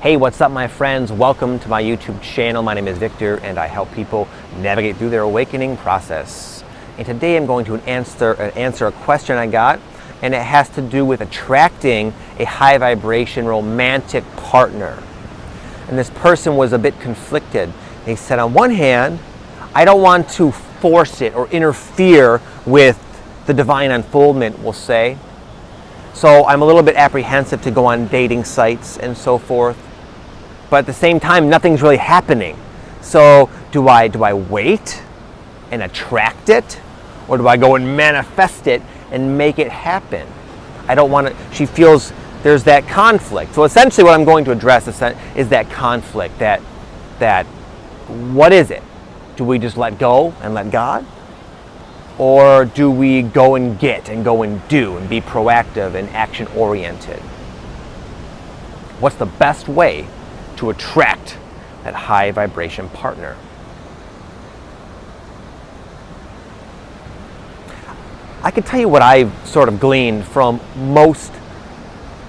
Hey, what's up my friends? Welcome to my YouTube channel. My name is Victor and I help people navigate through their awakening process. And today I'm going to answer a question I got, and it has to do with attracting a high vibration romantic partner. And this person was a bit conflicted. They said, on one hand, I don't want to force it or interfere with the divine unfoldment, we'll say. So I'm a little bit apprehensive to go on dating sites and so forth. But at the same time, nothing's really happening. So do I wait and attract it? Or do I go and manifest it and make it happen? I don't want to. She feels there's that conflict. So essentially what I'm going to address is that conflict, that what is it? Do we just let go and let God? Or do we go and get and go and do and be proactive and action oriented? What's the best way to attract that high vibration partner? I can tell you what I've sort of gleaned from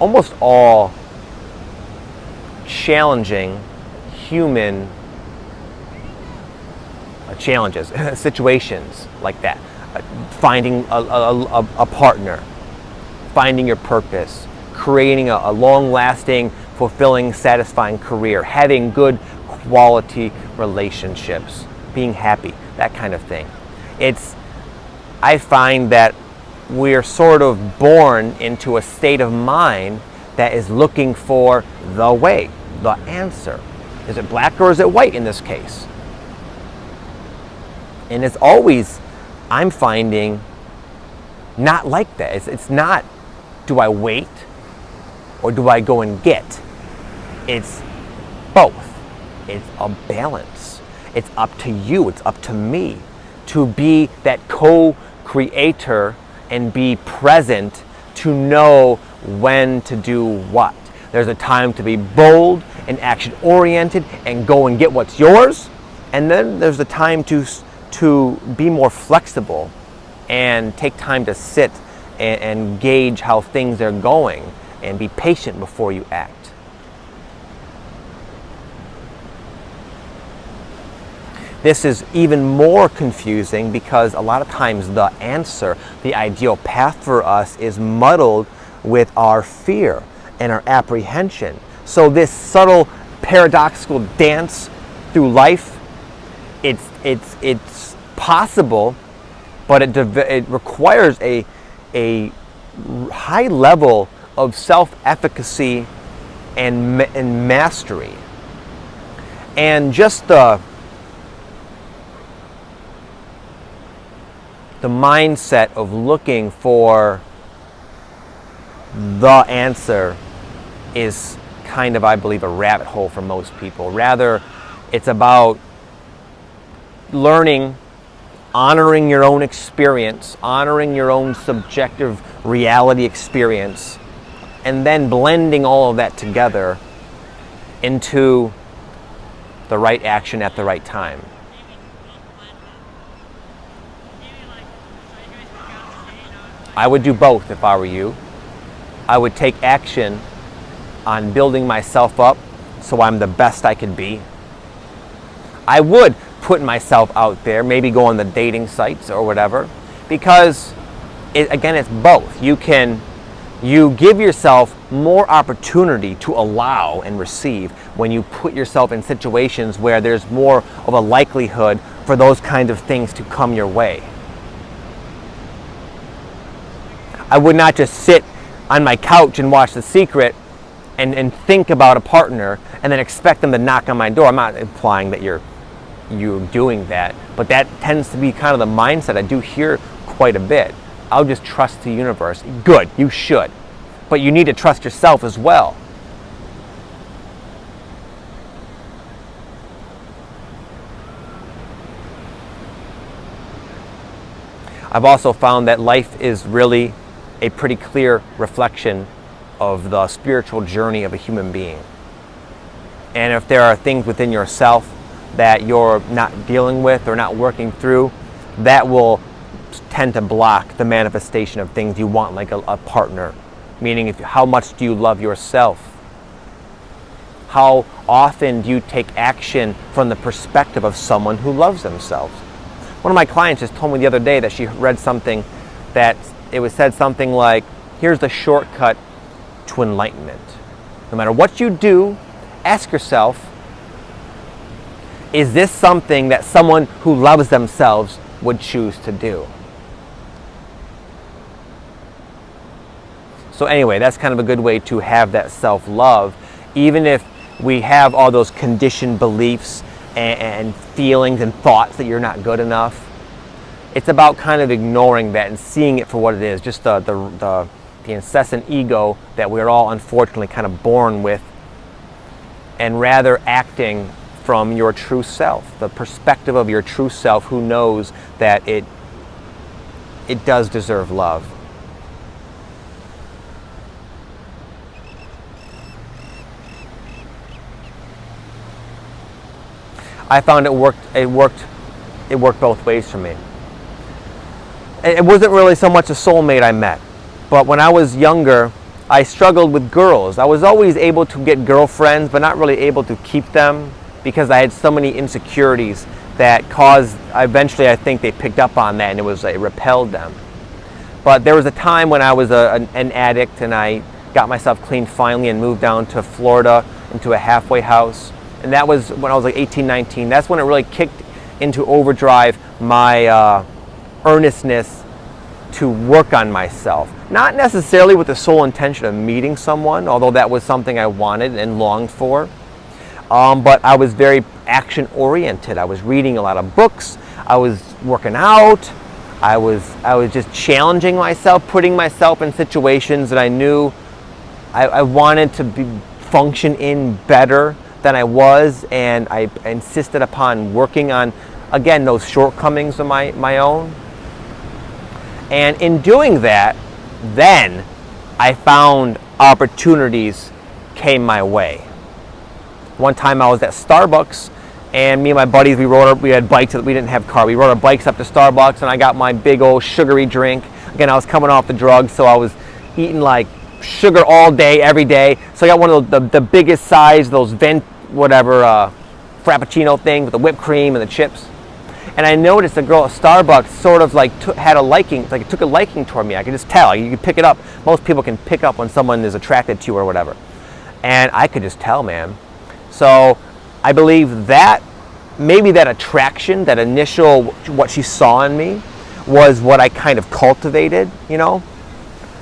almost all challenging human challenges, situations like that. Finding a partner, finding your purpose, creating a long-lasting, fulfilling, satisfying career, having good quality relationships, being happy, that kind of thing. I find that we're sort of born into a state of mind that is looking for the way, the answer. Is it black or is it white in this case? And it's always, I'm finding, not like that. It's not, do I wait or do I go and get? It's both. It's a balance. It's up to you, it's up to me to be that co-creator and be present to know when to do what. There's a time to be bold and action-oriented and go and get what's yours. And then there's a time to be more flexible and take time to sit and gauge how things are going and be patient before you act. This is even more confusing because a lot of times the answer, the ideal path for us, is muddled with our fear and our apprehension. So this subtle paradoxical dance through life, it's possible, but it requires a high level of self-efficacy and mastery. And just the mindset of looking for the answer is kind of, I believe, a rabbit hole for most people. Rather, it's about learning, honoring your own experience, honoring your own subjective reality experience, and then blending all of that together into the right action at the right time. I would do both if I were you. I would take action on building myself up so I'm the best I could be. I would put myself out there, maybe go on the dating sites or whatever, because again, it's both. You give yourself more opportunity to allow and receive when you put yourself in situations where there's more of a likelihood for those kinds of things to come your way. I would not just sit on my couch and watch The Secret and think about a partner and then expect them to knock on my door. I'm not implying that you're doing that, but that tends to be kind of the mindset I do hear quite a bit. I'll just trust the universe. Good, you should. But you need to trust yourself as well. I've also found that life is really a pretty clear reflection of the spiritual journey of a human being. And if there are things within yourself that you're not dealing with or not working through, that will tend to block the manifestation of things you want, like a partner. Meaning, how much do you love yourself? How often do you take action from the perspective of someone who loves themselves? One of my clients just told me the other day that she read something that said something like, here's the shortcut to enlightenment. No matter what you do, ask yourself, is this something that someone who loves themselves would choose to do? So anyway, that's kind of a good way to have that self-love, even if we have all those conditioned beliefs and feelings and thoughts that you're not good enough. It's about kind of ignoring that and seeing it for what it is, just the incessant ego that we're all unfortunately kind of born with, and rather acting from your true self, the perspective of your true self who knows that it does deserve love. I found it worked both ways for me. It wasn't really so much a soulmate I met, but when I was younger, I struggled with girls. I was always able to get girlfriends, but not really able to keep them because I had so many insecurities that caused, eventually I think they picked up on that, and it repelled them. But there was a time when I was an addict, and I got myself clean finally and moved down to Florida into a halfway house. And that was when I was like 18, 19. That's when it really kicked into overdrive my earnestness to work on myself. Not necessarily with the sole intention of meeting someone, although that was something I wanted and longed for. But I was very action-oriented. I was reading a lot of books. I was working out. I was just challenging myself, putting myself in situations that I knew I wanted to function in better than I was, and I insisted upon working on, again, those shortcomings of my own. And in doing that, then I found opportunities came my way. One time I was at Starbucks, and me and my buddies, we had bikes, we didn't have car, we rode our bikes up to Starbucks, and I got my big old sugary drink. Again, I was coming off the drugs, so I was eating like sugar all day, every day. So I got one of the biggest size, those Frappuccino thing with the whipped cream and the chips. And I noticed the girl at Starbucks sort of like took a liking toward me. I could just tell. You could pick it up. Most people can pick up when someone is attracted to you or whatever. And I could just tell, man. So I believe that maybe that attraction, that initial, what she saw in me, was what I kind of cultivated, you know.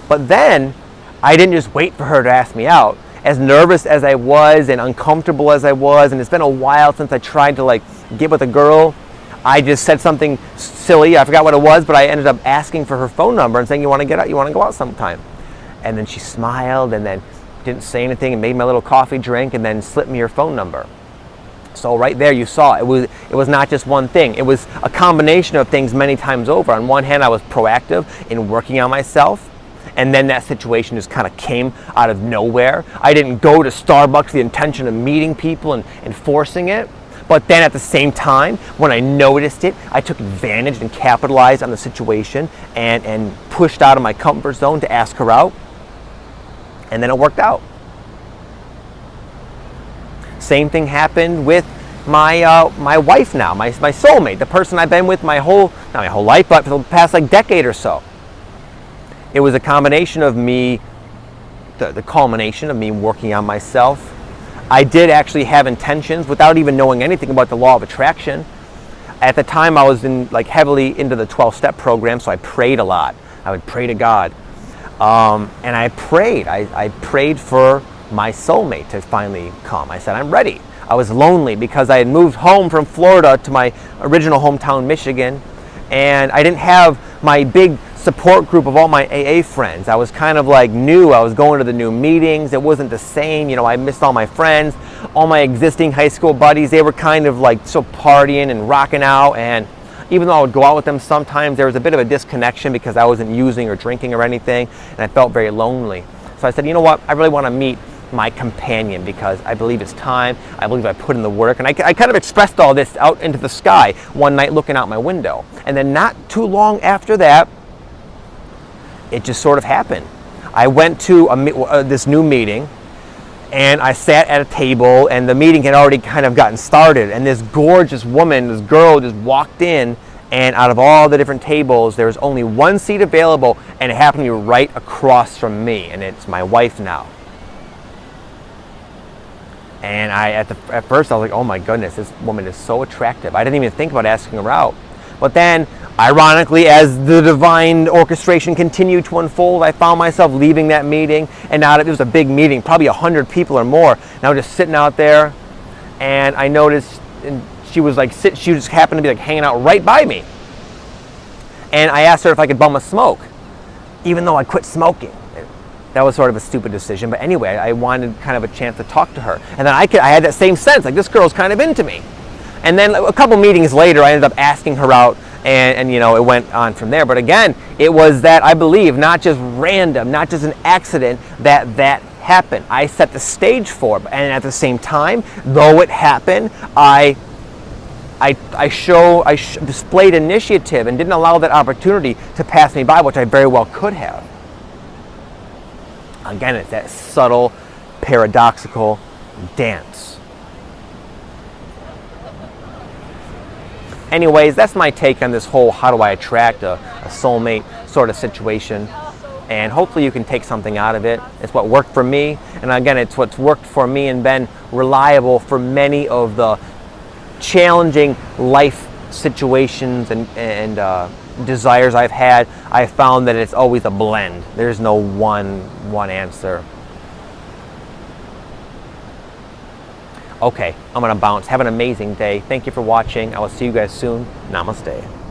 But then I didn't just wait for her to ask me out. As nervous as I was and uncomfortable as I was, and it's been a while since I tried to like get with a girl, I just said something silly. I forgot what it was, but I ended up asking for her phone number and saying, you want to get out? You want to go out sometime? And then she smiled and then didn't say anything and made my little coffee drink and then slipped me her phone number. So right there you saw it was not just one thing. It was a combination of things many times over. On one hand, I was proactive in working on myself, and then that situation just kind of came out of nowhere. I didn't go to Starbucks with the intention of meeting people and forcing it. But then at the same time, when I noticed it, I took advantage and capitalized on the situation and pushed out of my comfort zone to ask her out. And then it worked out. Same thing happened with my wife now, my soulmate, the person I've been with not my whole life, but for the past like decade or so. It was a combination of me, the culmination of me working on myself. I did actually have intentions without even knowing anything about the law of attraction. At the time I was heavily into the 12-step program, so I prayed a lot. I would pray to God. And I prayed for my soulmate to finally come. I said, I'm ready. I was lonely because I had moved home from Florida to my original hometown, Michigan, and I didn't have my big support group of all my AA friends. I was kind of like new. I was going to the new meetings. It wasn't the same. You know, I missed all my friends. All my existing high school buddies, they were kind of like so partying and rocking out, and even though I would go out with them sometimes, there was a bit of a disconnection because I wasn't using or drinking or anything, and I felt very lonely. So I said, you know what, I really want to meet my companion because I believe it's time. I believe I put in the work, and I kind of expressed all this out into the sky one night looking out my window. And then not too long after that, it just sort of happened. I went to this new meeting, And I sat at a table, and the meeting had already kind of gotten started, and this gorgeous woman, this girl, just walked in, and out of all the different tables, there was only one seat available, and it happened to be right across from me, and it's my wife now. And at first I was like, oh my goodness, this woman is so attractive. I didn't even think about asking her out. But then, ironically, as the divine orchestration continued to unfold, I found myself leaving that meeting, and now it was a big meeting, probably 100 people or more. And I was just sitting out there, and I noticed, and she just happened to be like hanging out right by me. And I asked her if I could bum a smoke, even though I quit smoking. That was sort of a stupid decision, but anyway, I wanted kind of a chance to talk to her. And then I had that same sense, like this girl's kind of into me. And then a couple meetings later, I ended up asking her out, and you know, it went on from there. But again, it was that, I believe, not just random, not just an accident, that happened. I set the stage for it, and at the same time, though it happened, I displayed initiative and didn't allow that opportunity to pass me by, which I very well could have. Again, it's that subtle, paradoxical dance. Anyways, that's my take on this whole how do I attract a soulmate sort of situation. And hopefully you can take something out of it. It's what worked for me. And again, it's what's worked for me and been reliable for many of the challenging life situations and desires I've had. I found that it's always a blend. There's no one answer. Okay, I'm gonna bounce. Have an amazing day. Thank you for watching. I will see you guys soon. Namaste.